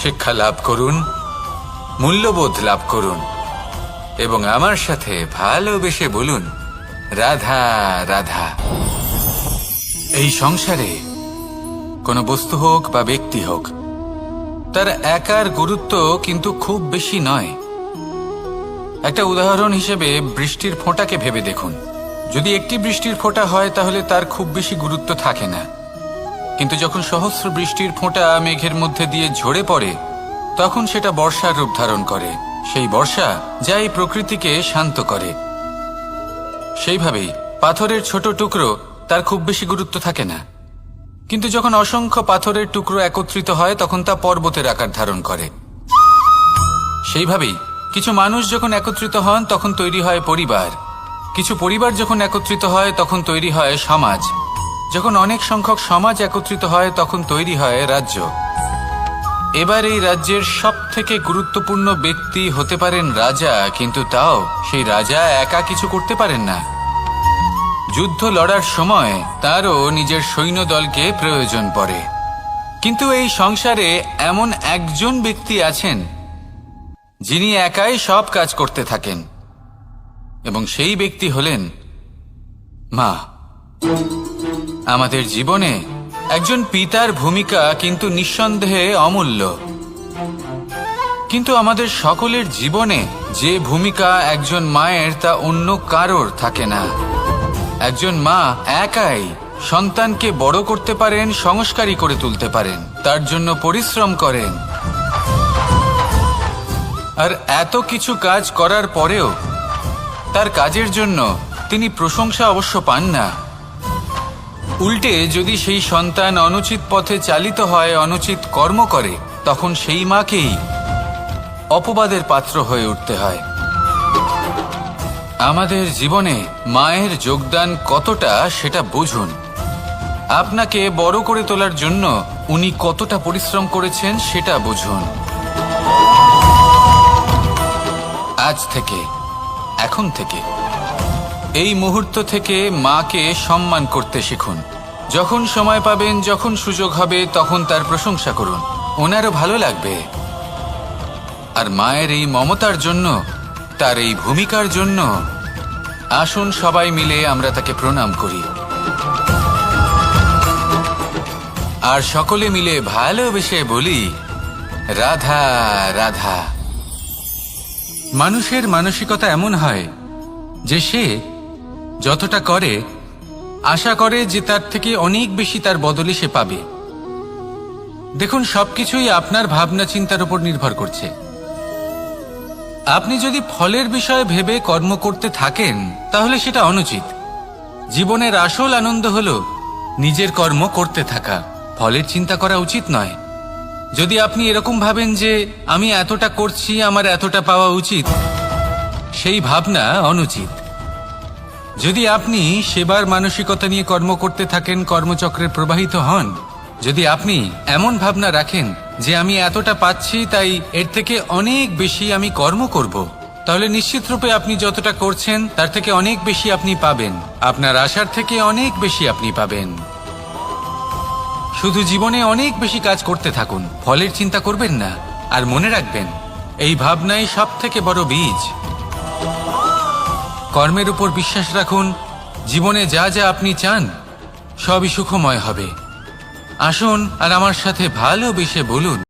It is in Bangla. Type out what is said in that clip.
শিক্ষা লাভ করুন, মূল্যবোধ লাভ করুন এবং আমার সাথে ভালোবেসে বলুন রাধা রাধা। এই সংসারে কোনো বস্তু হোক বা ব্যক্তি হোক, তার একার গুরুত্ব কিন্তু খুব বেশি নয়। একটা উদাহরণ হিসেবে বৃষ্টির ফোঁটাকে ভেবে দেখুন। যদি একটি বৃষ্টির ফোঁটা হয় তাহলে তার খুব বেশি গুরুত্ব থাকে না, কিন্তু যখন সহস্র বৃষ্টির ফোঁটা মেঘের মধ্যে দিয়ে ঝরে পড়ে তখন সেটা বর্ষার রূপ ধারণ করে। সেই বর্ষা যা এই প্রকৃতিকে শান্ত করে। সেইভাবেই পাথরের ছোট টুকরো, তার খুব বেশি গুরুত্ব থাকে না, কিন্তু যখন অসংখ্য পাথরের টুকরো একত্রিত হয় তখন তা পর্বতের আকার ধারণ করে। সেইভাবেই কিছু মানুষ যখন একত্রিত হন তখন তৈরি হয় পরিবার, কিছু পরিবার যখন একত্রিত হয় তখন তৈরি হয় সমাজ, যখন অনেক সংখ্যক সমাজ একত্রিত হয় তখন তৈরি হয় রাজ্য। এবার এই রাজ্যের সবথেকে গুরুত্বপূর্ণ ব্যক্তি হতে পারেন রাজা, কিন্তু তাও সেই রাজা একা কিছু করতে পারেন না। যুদ্ধ লড়ার সময় তারও নিজের সৈন্যদলকে প্রয়োজন পড়ে। কিন্তু এই সংসারে এমন একজন ব্যক্তি আছেন যিনি একাই সব কাজ করতে থাকেন, এবং সেই ব্যক্তি হলেন মা। আমাদের জীবনে একজন পিতার ভূমিকা কিন্তু নিঃসন্দেহে অমূল্য, কিন্তু আমাদের সকলের জীবনে যে ভূমিকা একজন মায়ের তা অন্য কারোর থাকে না। একজন মা একাই সন্তানকে বড় করতে পারেন, সংস্কারী করে তুলতে পারেন, তার জন্য পরিশ্রম করেন। আর এত কিছু কাজ করার পরেও তার কাজের জন্য তিনি প্রশংসা অবশ্য পান না। উল্টে যদি সেই সন্তান অনুচিত পথে চালিত হয়, অনুচিত কর্ম করে, তখন সেই মাকেই অপবাদের পাত্র হয়ে উঠতে হয়। আমাদের জীবনে মায়ের যোগদান কতটা সেটা বুঝুন। আপনাকে বড় করে তোলার জন্য উনি কতটা পরিশ্রম করেছেন সেটা বুঝুন। আজ থেকে, এখন থেকে, এই মুহূর্ত থেকে মাকে সম্মান করতে শিখুন। যখন সময় পাবেন, যখন সুযোগ হবে, তখন তার প্রশংসা করুন, ওনারও ভালো লাগবে। আর মায়ের এই মমতার জন্য, তার এই ভূমিকার জন্য আসুন সবাই মিলে আমরা তাকে প্রণাম করি, আর সকলে মিলে ভালোবেসে বলি রাধা রাধা। মানুষের মানসিকতা এমন হয় যে সে যতটা করে আশা করে যে তার থেকে অনেক বেশি তার বদলে সে পাবে। দেখুন, সবকিছুই আপনার ভাবনা চিন্তার উপর নির্ভর করছে। আপনি যদি ফলের বিষয়ে ভেবে কর্ম করতে থাকেন তাহলে সেটা অনুচিত। জীবনের আসল আনন্দ হলো নিজের কর্ম করতে থাকা, ফলের চিন্তা করা উচিত নয়। যদি আপনি এরকম ভাবেন যে আমি এতটা করছি, আমার এতটা পাওয়া উচিত, সেই ভাবনা অনুচিত। যদি আপনি সেবার মানসিকতা নিয়ে কর্ম করতে থাকেন, কর্মচক্রে প্রবাহিত হন, যদি আপনি এমন ভাবনা রাখেন যে আমি এতটা পাচ্ছি তাই এর থেকে অনেক বেশি আমি কর্ম করব, তাহলে নিশ্চিতরূপে আপনি যতটা করছেন তার থেকে অনেক বেশি আপনি পাবেন, আপনার আশার থেকে অনেক বেশি আপনি পাবেন। শুধু জীবনে অনেক বেশি কাজ করতে থাকুন, ফলের চিন্তা করবেন না। আর মনে রাখবেন, এই ভাবনাই সব থেকে বড় বীজ। কর্মের উপর বিশ্বাস রাখুন, জীবনে যা যা আপনি চান সবই সুখময় হবে। আসুন আর আমার সাথে ভালোবেসে বলুন